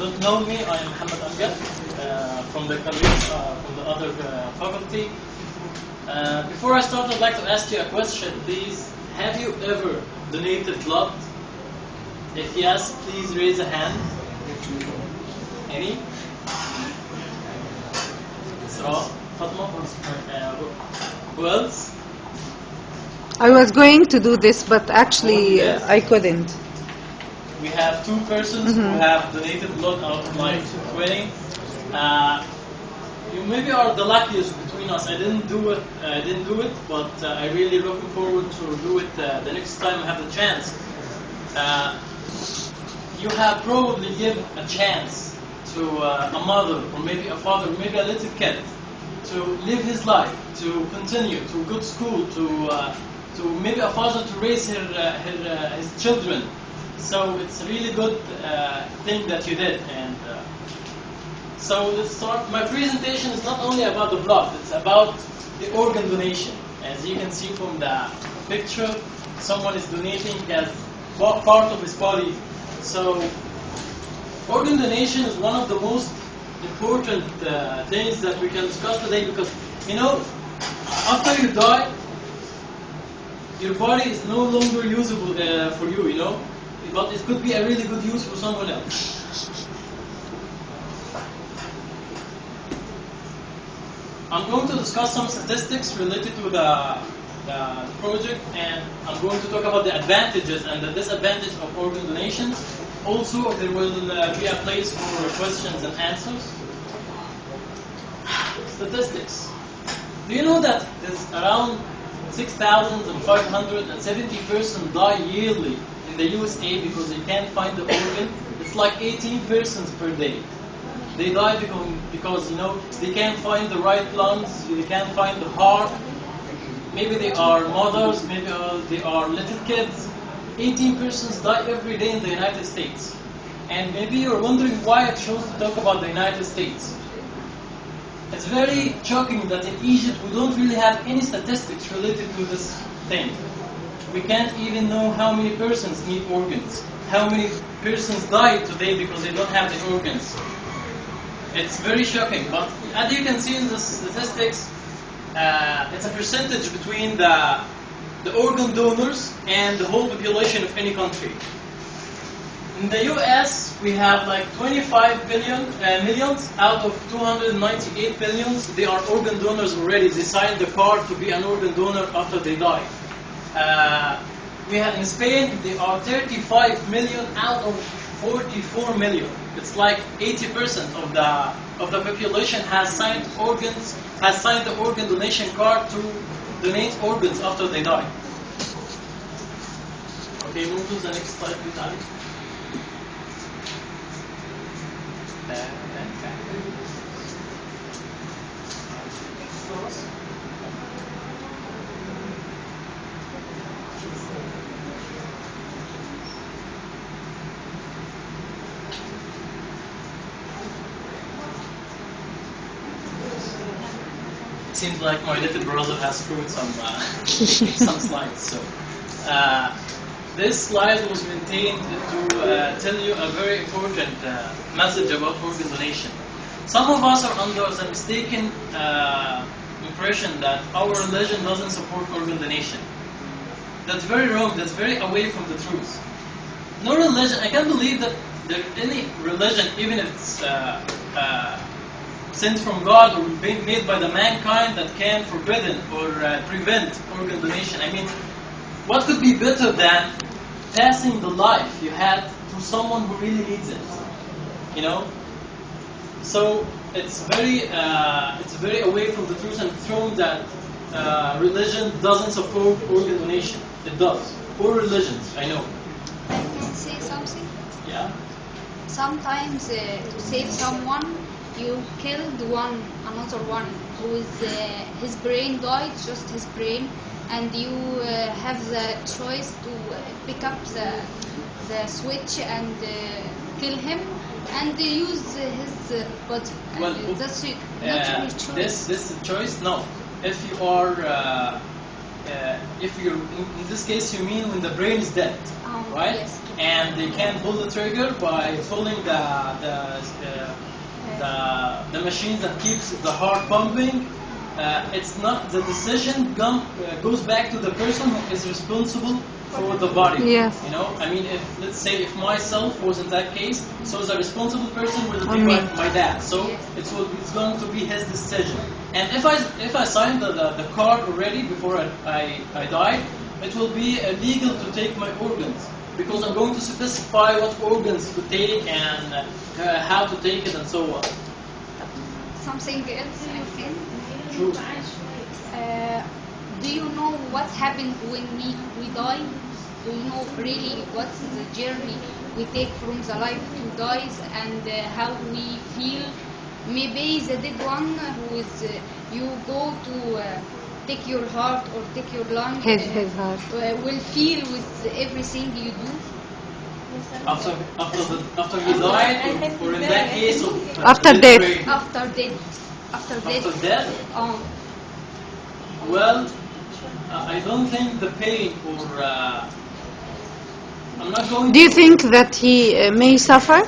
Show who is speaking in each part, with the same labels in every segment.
Speaker 1: don't know me, I am Mohammed Amjad from the from the other faculty. Before I start, I'd like to ask you a question, please. Have you ever donated blood? If yes, please raise a hand. Any? Isra, Fatma, who else?
Speaker 2: I was going to do this, but actually I couldn't.
Speaker 1: We have two persons who have donated blood out of like 20. You maybe are the luckiest between us. I didn't do it. But I really looking forward to do it the next time I have the chance. You have probably given a chance to a mother or maybe a father, or maybe a little kid, to live his life, to continue to good school, to maybe a father to raise his children. So it's a really good thing that you did. And so let's start. My presentation is not only about the blood, it's about the organ donation. As you can see from the picture, someone is donating as part of his body. So organ donation is one of the most important things that we can discuss today, because, you know, after you die, your body is no longer usable for you, you know, but it could be a really good use for someone else. I'm going to discuss some statistics related to the project, and I'm going to talk about the advantages and the disadvantages of organ donation. Also, there will be a place for questions and answers. Statistics. Do you know that there's around 6,570 persons die yearly in the USA because they can't find the organ? It's like 18 persons per day. They die because you know, they can't find the right lungs, they can't find the heart. Maybe they are mothers, maybe they are little kids. 18 persons die every day in the United States. And maybe you're wondering why I chose to talk about the United States. It's very shocking that in Egypt we don't really have any statistics related to this thing. We can't even know how many persons need organs, how many persons die today because they don't have the organs. It's very shocking, but as you can see in the statistics, it's a percentage between the organ donors and the whole population of any country. In the US, we have like 25 millions out of 298 millions. They are organ donors already. They signed the card to be an organ donor after they die. We have in Spain, they are 35 million out of 44 million. It's like 80% of the population has signed the organ donation card to donate organs after they die. Okay, move to the next slide, please, Ali. Seems like my little brother has screwed some slides. So this slide was maintained to tell you a very important message about organ donation. Some of us are under the mistaken impression that our religion doesn't support organ donation. That's very wrong. That's very away from the truth. No religion. I can't believe that there any religion, even if it's sent from God or made by the mankind, that can forbidden or prevent organ donation. I mean, what could be better than passing the life you had to someone who really needs it? You know. So it's very away from the truth, and it's shown that religion doesn't support organ donation. It does. Or religions, I know.
Speaker 3: I can say something.
Speaker 1: Yeah.
Speaker 3: Sometimes to save someone, you killed another one who is his brain died, just his brain, and you have the choice to pick up the switch and kill him and use his body.
Speaker 1: Well,
Speaker 3: that's not your choice.
Speaker 1: This choice, no. If you are if you're in this case, you mean when the brain is dead, right?
Speaker 3: Yes.
Speaker 1: And they can pull the trigger by pulling the machine that keeps the heart pumping. It's not the decision goes back to the person who is responsible for the body.
Speaker 2: Yes.
Speaker 1: You know, I mean, if let's say if myself was in that case, so the responsible person will be
Speaker 2: Me.
Speaker 1: my dad. So it's going to be his decision. And if I signed the card already before I died, it will be illegal to take my organs because I'm going to specify what organs to take and how to take it and so on.
Speaker 3: Something else, I think.
Speaker 1: True.
Speaker 3: Do you know what happened when we die? Do you know really what's the journey we take from the life to dies and how we feel? Maybe the dead one who is you go to take your heart or take your lung
Speaker 2: His heart.
Speaker 3: will feel with everything you do.
Speaker 1: After you died, or in that case of
Speaker 2: After
Speaker 1: death
Speaker 2: death.
Speaker 1: brain.
Speaker 3: After death. After death.
Speaker 1: After death. Well, I don't think the pain or I'm not going.
Speaker 2: Do you think that he may suffer?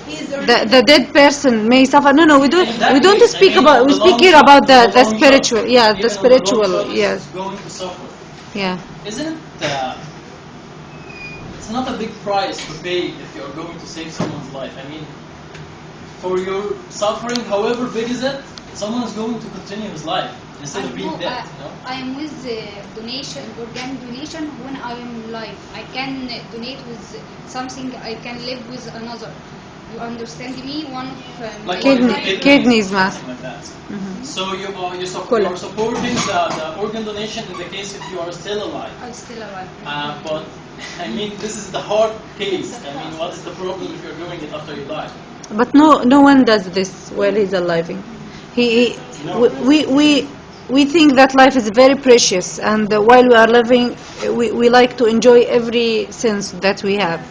Speaker 2: The dead person may suffer. No, we don't. We don't speak about. We speak here about the spiritual. Yeah, the spiritual. Yes.
Speaker 1: Going to suffer.
Speaker 2: Yeah.
Speaker 1: Isn't it? It's not a big price to pay if you're going to save someone's life. I mean, for your suffering, however big is it, someone is going to continue his life instead of being dead. You know?
Speaker 3: I am with donation, organ donation when I am alive. I can donate with something. I can live with another. You understand me? One of
Speaker 1: Like
Speaker 2: kidneys, mass.
Speaker 1: something like that.
Speaker 2: Mhm.
Speaker 1: So you're
Speaker 2: Colon.
Speaker 1: supporting the organ donation in the case if you are still alive.
Speaker 3: I'm still alive.
Speaker 1: But I mean, this is the hard case. I mean, what is the problem if you're doing it after you die?
Speaker 2: But no one does this while he's alive. He we think that life is very precious, and while we are living, we like to enjoy every sense that we have.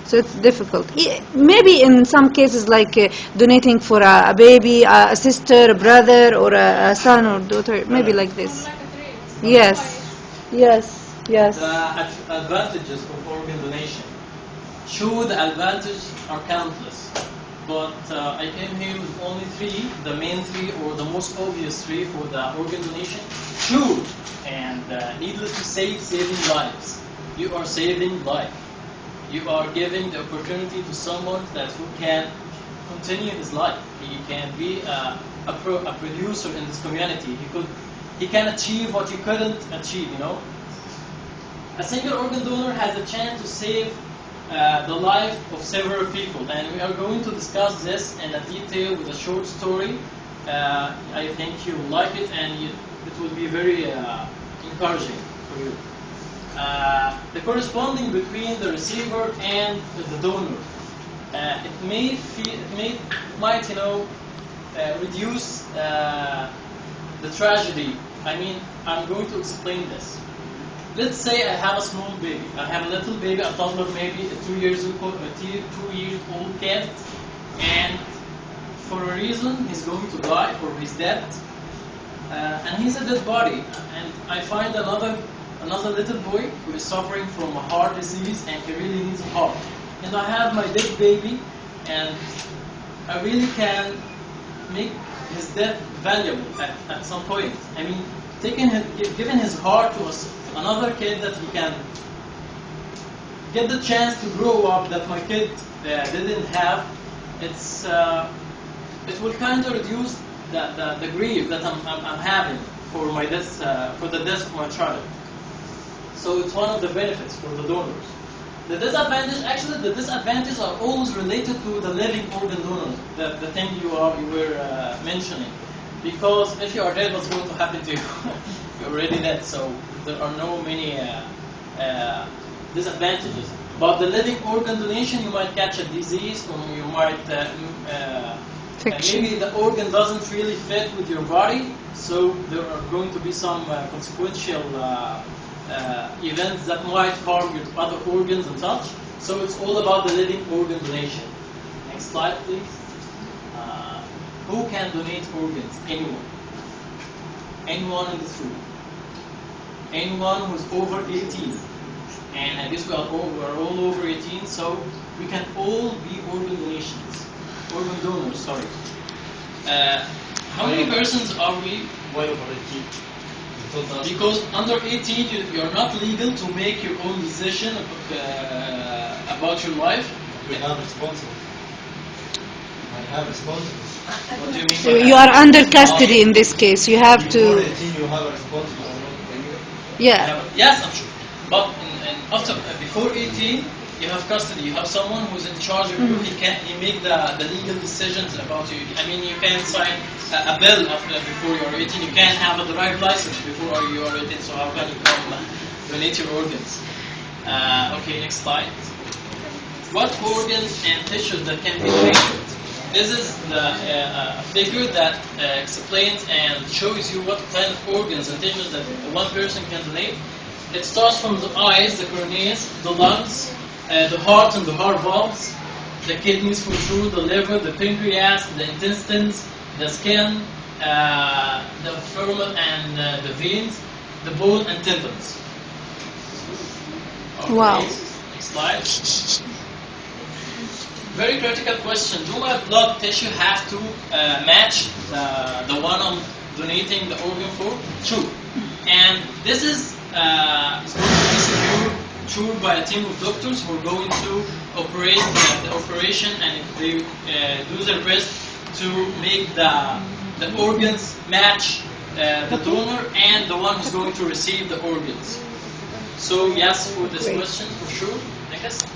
Speaker 2: So it's difficult. Maybe in some cases, like donating for a baby, a sister, a brother, or a son or daughter, maybe like this. Yes, yes, yes.
Speaker 1: The advantages of organ donation. Sure, the advantages are countless, but I came here with only three, the main three or the most obvious three for the organ donation. Sure, and needless to say, saving lives. You are saving life. You are giving the opportunity to someone who can continue his life. He can be a producer in this community. He can achieve what you couldn't achieve. You know, a single organ donor has a chance to save the life of several people, and we are going to discuss this in a detail with a short story. I think you will like it, and it will be very encouraging for you. The corresponding between the receiver and the donor. Might reduce the tragedy. I mean, I'm going to explain this. Let's say I have a small baby. I have a little baby, a toddler, maybe a 2 years old kid, and for a reason he's going to die or he's dead, and he's a dead body. And I find another little boy who is suffering from a heart disease and he really needs a heart. And I have my dead baby, and I really can make his death valuable at some point. I mean, giving his heart to another kid that he can get the chance to grow up that my kid didn't have. It will kind of reduce the grief that I'm having for my death, for the death of my child. So it's one of the benefits for the donors. The disadvantages are always related to the living organ donor, the thing you were mentioning. Because if you are dead, what's going to happen to you? You're already dead, so there are no many disadvantages. But the living organ donation, you might catch a disease, or you might maybe the organ doesn't really fit with your body, so there are going to be some consequential events that might harm your other organs and such. So it's all about the living organ donation. Next slide, please. Who can donate organs? Anyone. Anyone in this room. anyone who's over 18. And I guess we're all over 18, so we can all be organ donors, sorry. How many persons are we?
Speaker 4: Why over 18? You told us.
Speaker 1: Because under 18, you're not legal to make your own decision about your life.
Speaker 4: We have responsible. I have responsible.
Speaker 1: What do you mean
Speaker 2: So
Speaker 1: by
Speaker 2: you
Speaker 1: that?
Speaker 2: are under custody in this case. You have
Speaker 4: Before
Speaker 2: to,
Speaker 4: 18, you have a responsible.
Speaker 2: yeah.
Speaker 1: Yes, I'm sure. But after, before 18, you have custody. You have someone who's in charge of you. He make the legal decisions about you. I mean, you can't sign a bill before you're 18. You can't have a drive license before you're 18. So how can you come donate your organs? Okay, next slide. What organs and tissues that can be donated? This is the figure that explains and shows you what kind of organs and tissues that one person can donate. It starts from the eyes, the corneas, the lungs, the heart and the heart valves, the kidneys for sure, the liver, the pancreas, the intestines, the skin, the femoral and the veins, the bone and tendons. Okay,
Speaker 2: Wow.
Speaker 1: next slide. Very critical question. Do my blood tissue have to match the one I'm donating the organ for? True. And this is going to be secured by a team of doctors who are going to operate the operation, and if they do their best to make the organs match the donor and the one who's going to receive the organs. So yes for this question for sure. Next.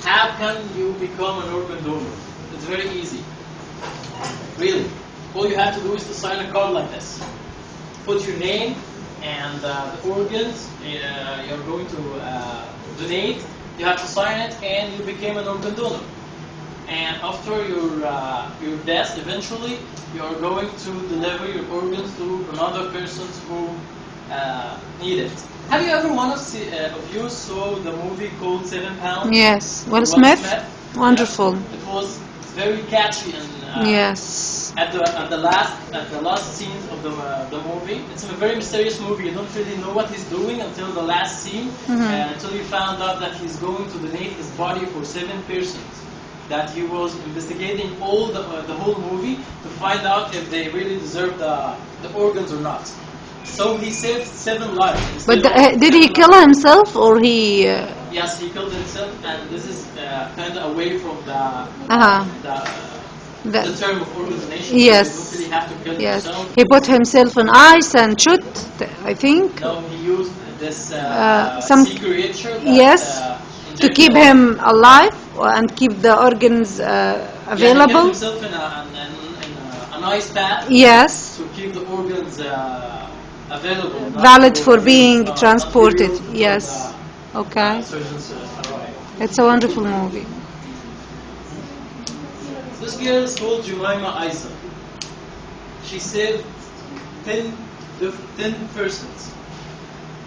Speaker 1: How can you become an organ donor? It's very easy. Really. All you have to do is to sign a card like this. Put your name and the organs you're going to donate. You have to sign it and you became an organ donor. And after your death, eventually, you are going to deliver your organs to another persons who need it. Have you ever one of you saw the movie called 7 Pounds?
Speaker 2: Yes. Will
Speaker 1: Will
Speaker 2: Smith?
Speaker 1: Smith?
Speaker 2: Wonderful.
Speaker 1: Yeah. It was very catchy and
Speaker 2: Yes.
Speaker 1: at the last scene of the movie. It's a very mysterious movie. You don't really know what he's doing until the last scene, until you found out that he's going to donate his body for 7 persons. That he was investigating all the whole movie to find out if they really deserve the organs or not. So he saved 7 lives. He
Speaker 2: But
Speaker 1: saved
Speaker 2: did he
Speaker 1: 7
Speaker 2: kill
Speaker 1: lives.
Speaker 2: himself or he?
Speaker 1: Yes, he killed himself, and this is kind of away from
Speaker 2: Uh-huh.
Speaker 1: the
Speaker 2: The-
Speaker 1: term of organ donation.
Speaker 2: Yes.
Speaker 1: You don't really have to kill
Speaker 2: Yes.
Speaker 1: yourself.
Speaker 2: He put himself on ice and shoot. I think.
Speaker 1: No, he used this
Speaker 2: some-
Speaker 1: sea creature that,
Speaker 2: Yes. To
Speaker 1: injected
Speaker 2: keep
Speaker 1: oil.
Speaker 2: him alive and keep the organs
Speaker 1: Yeah, he
Speaker 2: available.
Speaker 1: kept himself in an ice bath
Speaker 2: Yes.
Speaker 1: to keep the organs available. not
Speaker 2: Valid for
Speaker 1: not
Speaker 2: being
Speaker 1: not
Speaker 2: transported.
Speaker 1: use for
Speaker 2: Yes.
Speaker 1: the,
Speaker 2: Okay.
Speaker 1: surgeons arrive.
Speaker 2: It's a wonderful movie.
Speaker 1: This girl is called Jemima Isa. She saved 10 persons.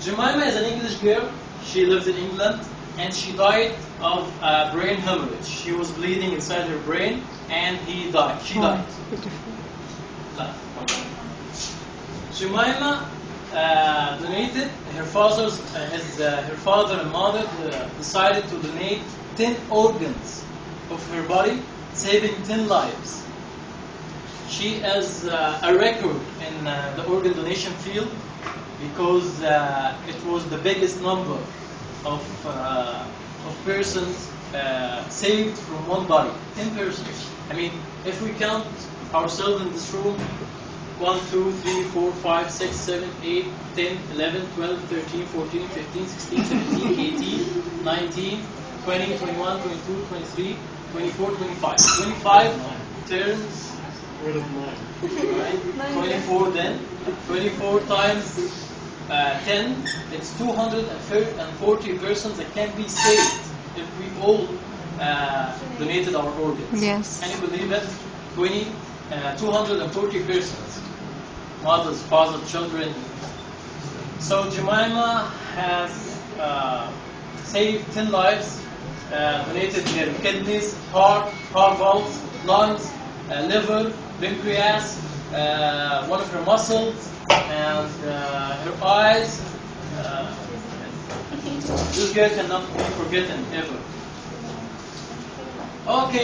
Speaker 1: Jemima is an English girl. She lives in England, and she died of brain hemorrhage. She was bleeding inside her brain, and he died. She died. Jemima donated. Her father and mother decided to donate 10 organs of her body, saving 10 lives. She has a record in the organ donation field because it was the biggest number of persons saved from one body. 10 persons. I mean, if we count ourselves in this room, 1, 2, 3, 4, 5, 6, 7, 8, 10, 11, 12, 13, 14, 15, 16, 17, 18, 19, 20, 21, 22, 23, 24, 25. 25 turns, right? 24 then. 24 times 10, it's 240 persons that can be saved if we all donated our organs.
Speaker 2: Yes.
Speaker 1: Can you believe it? 240 persons. Mothers, fathers, children. So Jemima has saved 10 lives, donated her kidneys, heart valves, lungs, liver, pancreas, one of her muscles, and her eyes, This guy cannot be forgotten ever.